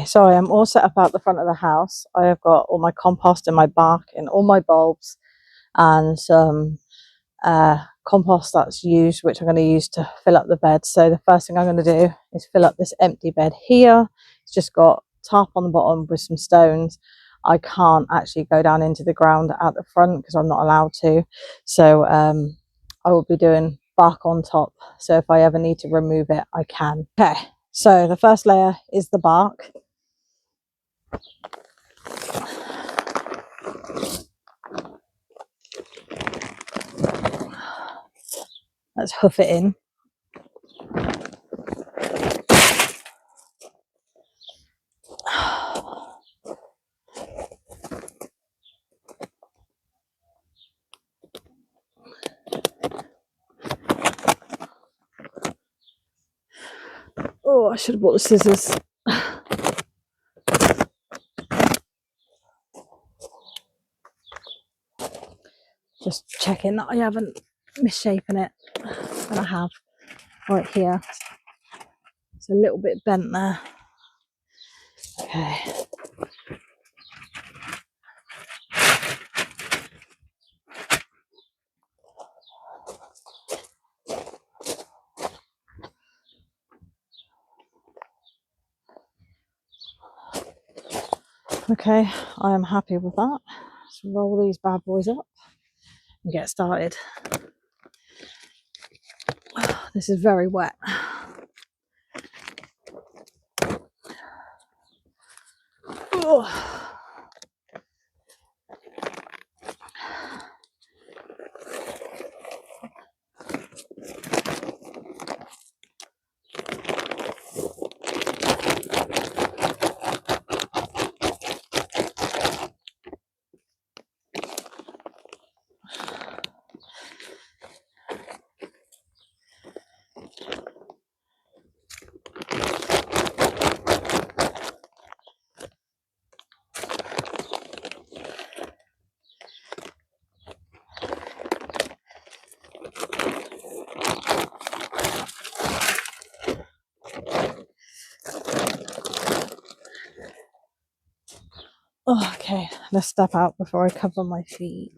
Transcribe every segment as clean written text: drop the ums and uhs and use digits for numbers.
So I am all set up out the front of the house. I have got all my compost and my bark and all my bulbs and some compost that's used, which I'm going to use to fill up the bed. So the first thing I'm going to do is fill up this empty bed here. It's just got tarp on the bottom with some stones. I can't actually go down into the ground at the front because I'm not allowed to. So I will be doing bark on top. So if I ever need to remove it, I can. Okay, so the first layer is the bark. Let's hoof it in. Oh, I should have bought the scissors. Just checking that I haven't misshapen it. And I have right here. It's a little bit bent there. Okay. Okay, I am happy with that. Let's roll these bad boys up and get started. This is very wet. Oh. Oh, okay, let's step out before I cover my feet.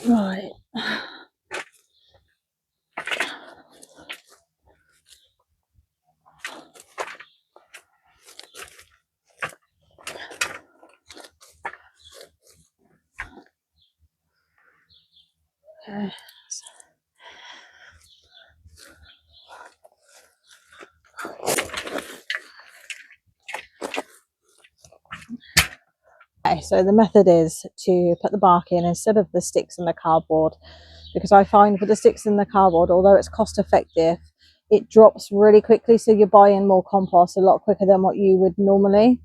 Right. Okay. Okay, so the method is to put the bark in instead of the sticks and the cardboard, because I find with the sticks and the cardboard, although it's cost effective, it drops really quickly, so you're buying more compost a lot quicker than what you would normally,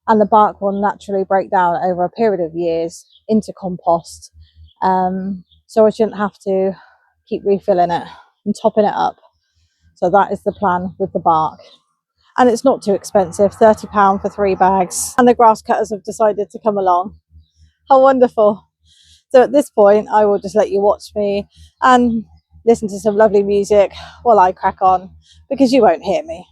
and the bark will naturally break down over a period of years into compost, so I shouldn't have to keep refilling it and topping it up. So that is the plan with the bark. And it's not too expensive, £30 for 3 bags. And the grass cutters have decided to come along. How wonderful. So at this point, I will just let you watch me and listen to some lovely music while I crack on, because you won't hear me.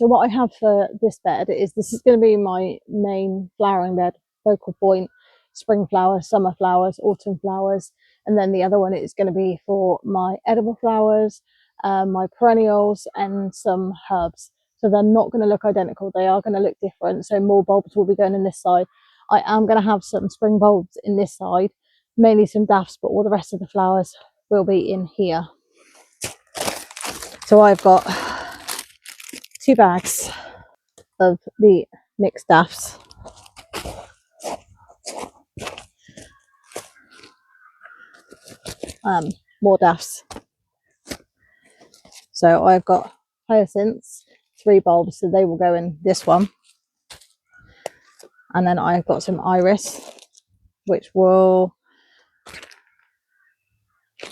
So what I have for this bed is, this is going to be my main flowering bed, focal point, spring flowers, summer flowers, autumn flowers. And then the other one is going to be for my edible flowers, my perennials, and some herbs. So they're not going to look identical. They are going to look different. So more bulbs will be going in this side. I am going to have some spring bulbs in this side, mainly some daffs, but all the rest of the flowers will be in here. So I've got 2 bags of the mixed daffs. More daffs. So I've got hyacinths, 3 bulbs, so they will go in this one. And then I've got some iris, which will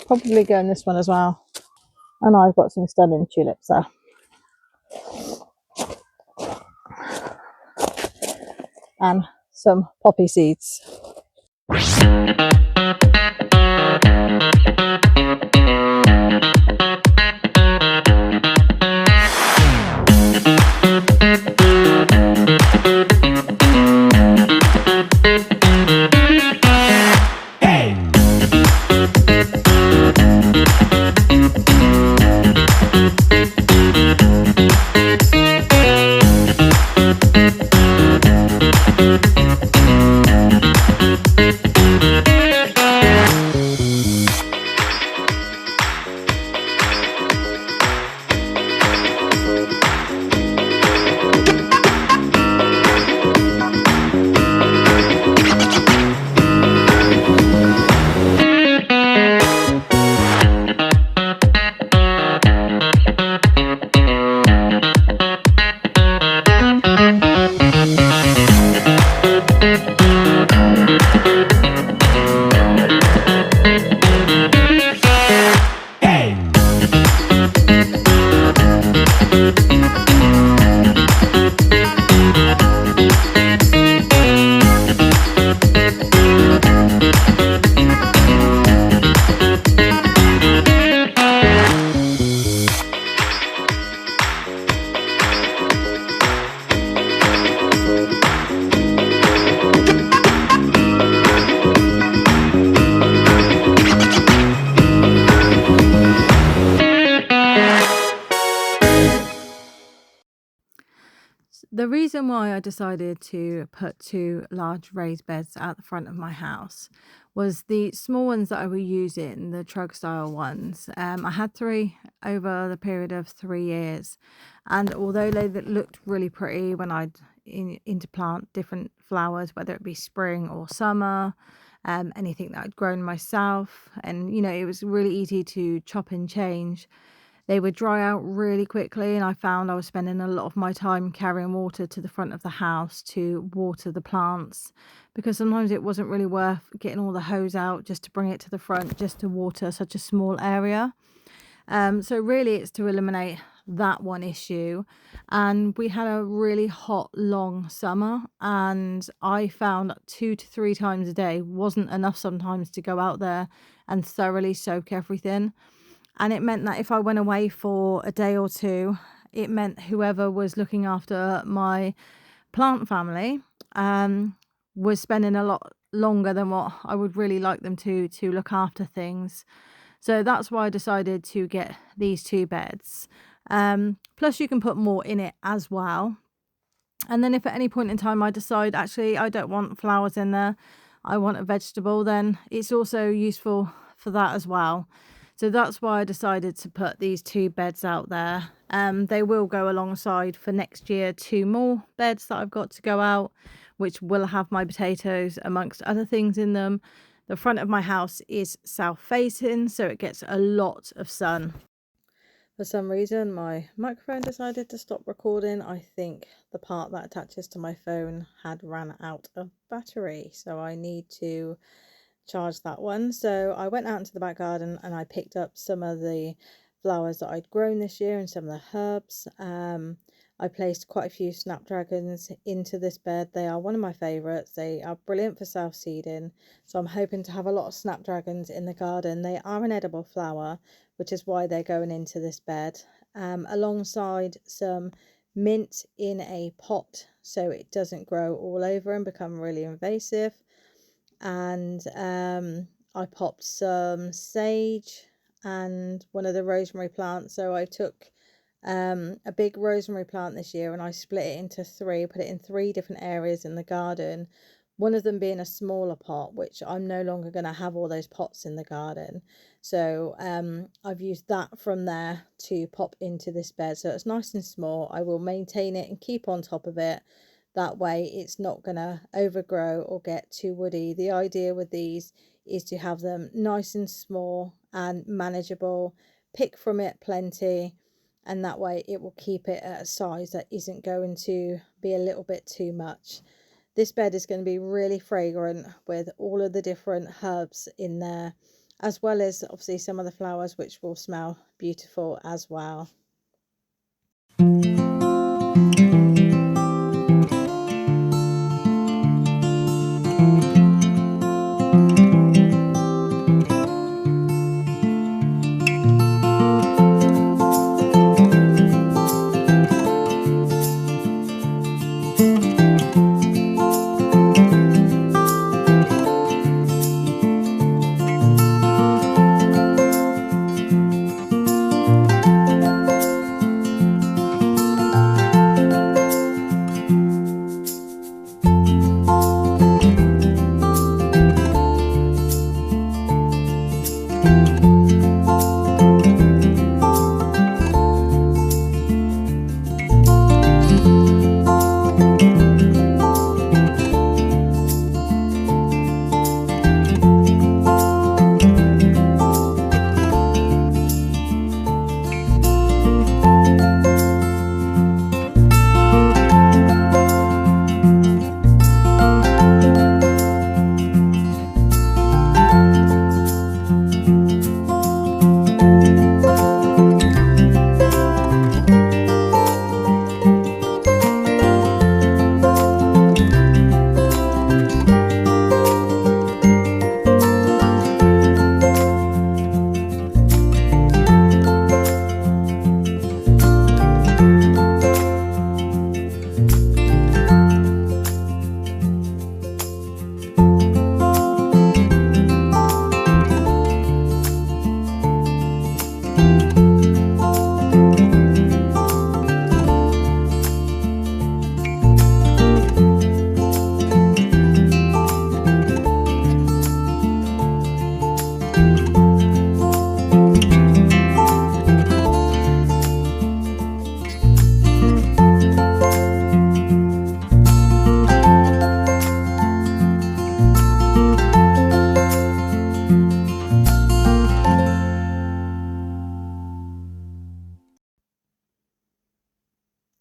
probably go in this one as well. And I've got some stunning tulips there. And some poppy seeds. The reason why I decided to put 2 large raised beds at the front of my house was the small ones that I were using, the trug style ones. I had 3 over the period of 3 years, and although they looked really pretty when I'd interplant different flowers, whether it be spring or summer, anything that I'd grown myself, and it was really easy to chop and change. They would dry out really quickly, and I found I was spending a lot of my time carrying water to the front of the house to water the plants, because sometimes it wasn't really worth getting all the hose out just to bring it to the front just to water such a small area. So really it's to eliminate that one issue. And we had a really hot, long summer, and I found 2 to 3 times a day wasn't enough sometimes to go out there and thoroughly soak everything. And it meant that if I went away for a day or 2, it meant whoever was looking after my plant family was spending a lot longer than what I would really like them to look after things. So that's why I decided to get these 2 beds. Plus you can put more in it as well. And then if at any point in time I decide actually I don't want flowers in there, I want a vegetable, then it's also useful for that as well. So that's why I decided to put these 2 beds out there. They will go alongside for next year 2 more beds that I've got to go out, which will have my potatoes amongst other things in them. The front of my house is south facing, so it gets a lot of sun. For some reason, my microphone decided to stop recording. I think the part that attaches to my phone had ran out of battery, so I need to charge that one. So I went out into the back garden and I picked up some of the flowers that I'd grown this year and some of the herbs. I placed quite a few snapdragons into this bed. They are one of my favourites. They are brilliant for self-seeding, so I'm hoping to have a lot of snapdragons in the garden. They are an edible flower, which is why they're going into this bed, alongside some mint in a pot so it doesn't grow all over and become really invasive. And I popped some sage and one of the rosemary plants. So I took a big rosemary plant this year and I split it into three, put it in three different areas in the garden, one of them being a smaller pot, which I'm no longer going to have all those pots in the garden. So I've used that from there to pop into this bed, so it's nice and small. I will maintain it and keep on top of it. That way it's not going to overgrow or get too woody. The idea with these is to have them nice and small and manageable, pick from it plenty, and that way it will keep it at a size that isn't going to be a little bit too much. This bed is going to be really fragrant with all of the different herbs in there, as well as obviously some of the flowers which will smell beautiful as well.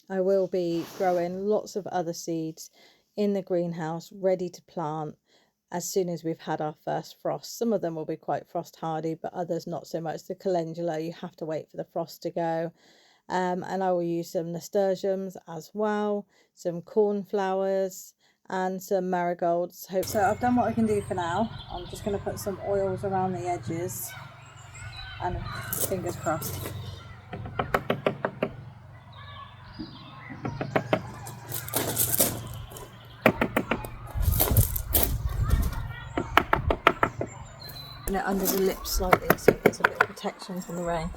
I will be growing lots of other seeds in the greenhouse ready to plant as soon as we've had our first frost. Some of them will be quite frost hardy, but others not so much. The calendula, you have to wait for the frost to go. And I will use some nasturtiums as well, some cornflowers and some marigolds. So I've done what I can do for now. I'm just going to put some oils around the edges and fingers crossed. It under the lips slightly so it gets a bit of protection from the rain.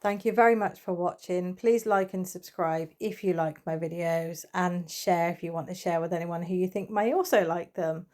Thank you very much for watching. Please like and subscribe if you like my videos, and share if you want to share with anyone who you think may also like them.